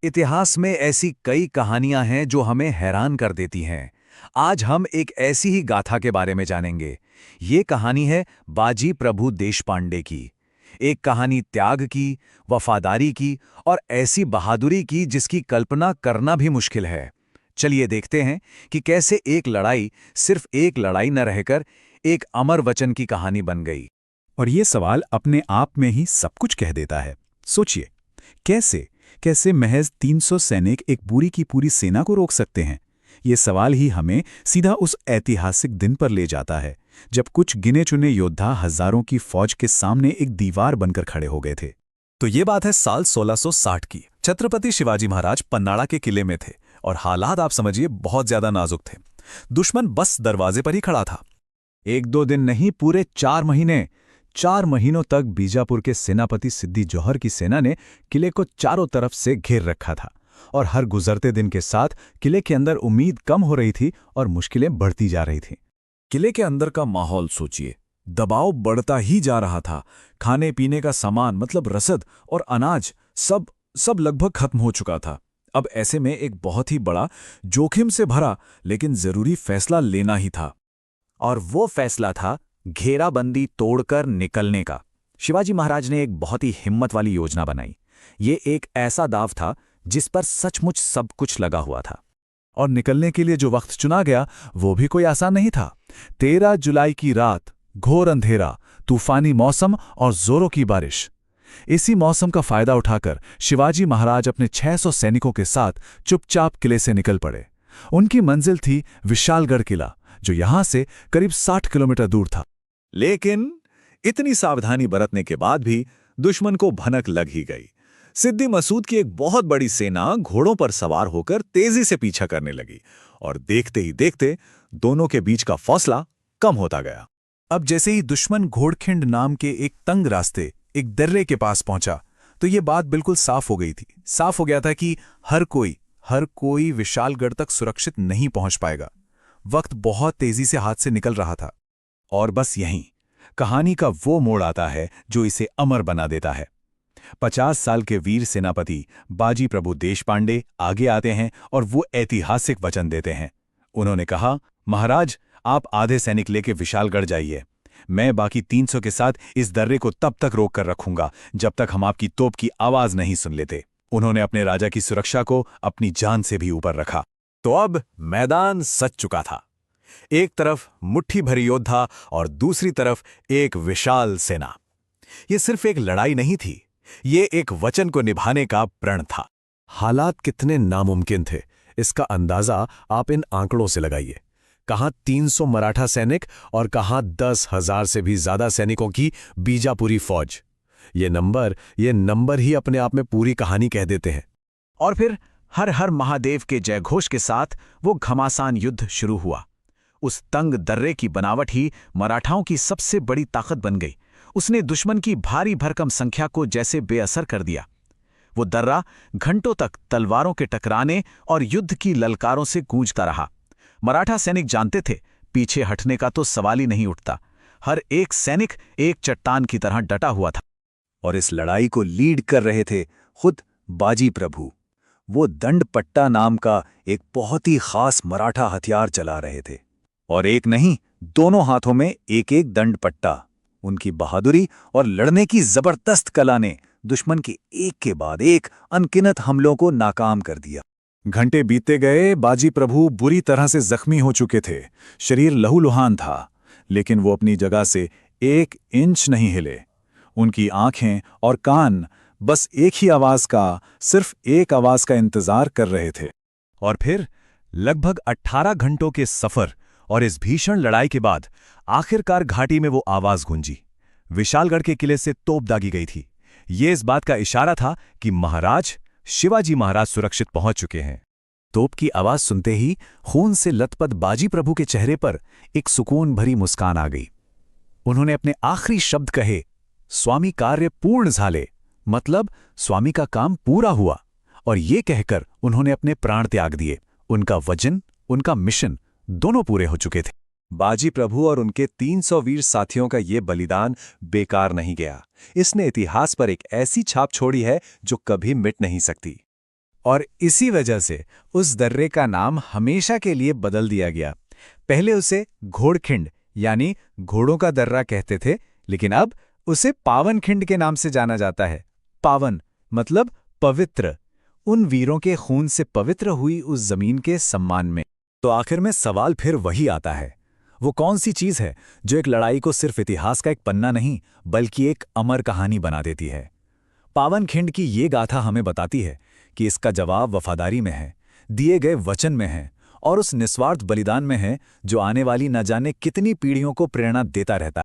इतिहास में ऐसी कई कहानियां हैं जो हमें हैरान कर देती हैं। आज हम एक ऐसी ही गाथा के बारे में जानेंगे। ये कहानी है बाजी प्रभु देशपांडे की। एक कहानी त्याग की, वफादारी की और ऐसी बहादुरी की जिसकी कल्पना करना भी मुश्किल है। चलिए देखते हैं कि कैसे एक लड़ाई सिर्फ एक लड़ाई न रहकर एक अमर वचन की कहानी बन गई। और ये सवाल अपने आप में ही सब कुछ कह देता है। सोचिए, कैसे कैसे महज 300 सैनिक एक पूरी की पूरी सेना को रोक सकते हैं? ये सवाल ही हमें सीधा उस ऐतिहासिक दिन पर ले जाता है जब कुछ गिने चुने योद्धा हजारों की फौज के सामने एक दीवार बनकर खड़े हो गए थे। तो ये बात है साल 1660 की। छत्रपति शिवाजी महाराज पन्नाड़ा के किले में थे और हालात आप समझिए बहुत ज्यादा नाजुक थे। दुश्मन बस दरवाजे पर ही खड़ा था। एक दो दिन नहीं, पूरे 4 महीनों तक बीजापुर के सेनापति सिद्दी जौहर की सेना ने किले को चारों तरफ से घेर रखा था और हर गुजरते दिन के साथ किले के अंदर उम्मीद कम हो रही थी और मुश्किलें बढ़ती जा रही थीं। किले के अंदर का माहौल सोचिए, दबाव बढ़ता ही जा रहा था। खाने पीने का सामान मतलब रसद और अनाज सब लगभग खत्म हो चुका था। अब ऐसे में एक बहुत ही बड़ा, जोखिम से भरा लेकिन जरूरी फैसला लेना ही था। और वो फैसला था घेराबंदी तोड़कर निकलने का। शिवाजी महाराज ने एक बहुत ही हिम्मत वाली योजना बनाई। ये एक ऐसा दांव था जिस पर सचमुच सब कुछ लगा हुआ था। और निकलने के लिए जो वक्त चुना गया वो भी कोई आसान नहीं था। 13 जुलाई की रात, घोर अंधेरा, तूफानी मौसम और जोरों की बारिश। इसी मौसम का फायदा उठाकर शिवाजी महाराज अपने 600 सैनिकों के साथ चुपचाप किले से निकल पड़े। उनकी मंजिल थी विशालगढ़ किला, जो यहां से करीब 60 किलोमीटर दूर था। लेकिन इतनी सावधानी बरतने के बाद भी दुश्मन को भनक लग ही गई। सिद्दी मसूद की एक बहुत बड़ी सेना घोड़ों पर सवार होकर तेजी से पीछा करने लगी और देखते ही देखते दोनों के बीच का फासला कम होता गया। अब जैसे ही दुश्मन घोड़खिंड नाम के एक तंग रास्ते, एक दर्रे के पास पहुंचा, तो ये बात बिल्कुल साफ हो गई थी। साफ हो गया था कि हर कोई विशालगढ़ तक सुरक्षित नहीं पहुंच पाएगा। वक्त बहुत तेजी से हाथ से निकल रहा था। और बस यहीं कहानी का वो मोड़ आता है जो इसे अमर बना देता है। 50 साल के वीर सेनापति बाजी प्रभु देशपांडे आगे आते हैं और वो ऐतिहासिक वचन देते हैं। उन्होंने कहा, महाराज, आप आधे सैनिक लेके विशालगढ़ जाइए। मैं बाकी 300 के साथ इस दर्रे को तब तक रोक कर रखूंगा जब तक हम आपकी तोप की आवाज नहीं सुन लेते। उन्होंने अपने राजा की सुरक्षा को अपनी जान से भी ऊपर रखा। तो अब मैदान सज चुका था। एक तरफ मुट्ठी भरी योद्धा और दूसरी तरफ एक विशाल सेना। ये सिर्फ एक लड़ाई नहीं थी, ये एक वचन को निभाने का प्रण था। हालात कितने नामुमकिन थे, इसका अंदाजा आप इन आंकड़ों से लगाइए। कहां 300 मराठा सैनिक और कहां 10,000 से भी ज्यादा सैनिकों की बीजापुरी फौज। ये नंबर ही अपने आप में पूरी कहानी कह देते हैं। और फिर हर हर महादेव के जयघोष के साथ वो घमासान युद्ध शुरू हुआ। उस तंग दर्रे की बनावट ही मराठाओं की सबसे बड़ी ताकत बन गई। उसने दुश्मन की भारी भरकम संख्या को जैसे बेअसर कर दिया। वो दर्रा घंटों तक तलवारों के टकराने और युद्ध की ललकारों से गूंजता रहा। मराठा सैनिक जानते थे, पीछे हटने का तो सवाल ही नहीं उठता। हर एक सैनिक एक चट्टान की तरह डटा हुआ था। और इस लड़ाई को लीड कर रहे थे खुद बाजी प्रभु। वो दंडपट्टा नाम का एक बहुत ही खास मराठा हथियार चला रहे थे। और एक नहीं, दोनों हाथों में एक एक दंडपट्टा। उनकी बहादुरी और लड़ने की जबरदस्त कला ने दुश्मन के एक के बाद एक अनगिनत हमलों को नाकाम कर दिया। घंटे बीतते गए, बाजी प्रभु बुरी तरह से जख्मी हो चुके थे। शरीर लहूलुहान था, लेकिन वो अपनी जगह से 1 इंच नहीं हिले। उनकी आंखें और कान बस एक ही आवाज का, सिर्फ एक आवाज का इंतजार कर रहे थे। और फिर लगभग 18 घंटों के सफर और इस भीषण लड़ाई के बाद आखिरकार घाटी में वो आवाज गूंजी। विशालगढ़ के किले से तोप दागी गई थी। ये इस बात का इशारा था कि महाराज शिवाजी महाराज सुरक्षित पहुंच चुके हैं। तोप की आवाज सुनते ही खून से लथपथ बाजी प्रभु के चेहरे पर एक सुकून भरी मुस्कान आ गई। उन्होंने अपने आखिरी शब्द कहे, स्वामी कार्य पूर्ण झाले, मतलब स्वामी का काम पूरा हुआ। और ये कहकर उन्होंने अपने प्राण त्याग दिए। उनका वचन, उनका मिशन दोनों पूरे हो चुके थे। बाजी प्रभु और उनके 300 वीर साथियों का ये बलिदान बेकार नहीं गया। इसने इतिहास पर एक ऐसी छाप छोड़ी है जो कभी मिट नहीं सकती। और इसी वजह से उस दर्रे का नाम हमेशा के लिए बदल दिया गया। पहले उसे घोड़खिंड यानी घोड़ों का दर्रा कहते थे, लेकिन अब उसे पावनखिंड के नाम से जाना जाता है। पावन मतलब पवित्र, उन वीरों के खून से पवित्र हुई उस जमीन के सम्मान में। तो आखिर में सवाल फिर वही आता है, वो कौन सी चीज है जो एक लड़ाई को सिर्फ इतिहास का एक पन्ना नहीं बल्कि एक अमर कहानी बना देती है? पावनखिंड की ये गाथा हमें बताती है कि इसका जवाब वफादारी में है, दिए गए वचन में है और उस निस्वार्थ बलिदान में है जो आने वाली न जाने कितनी पीढ़ियों को प्रेरणा देता रहता है।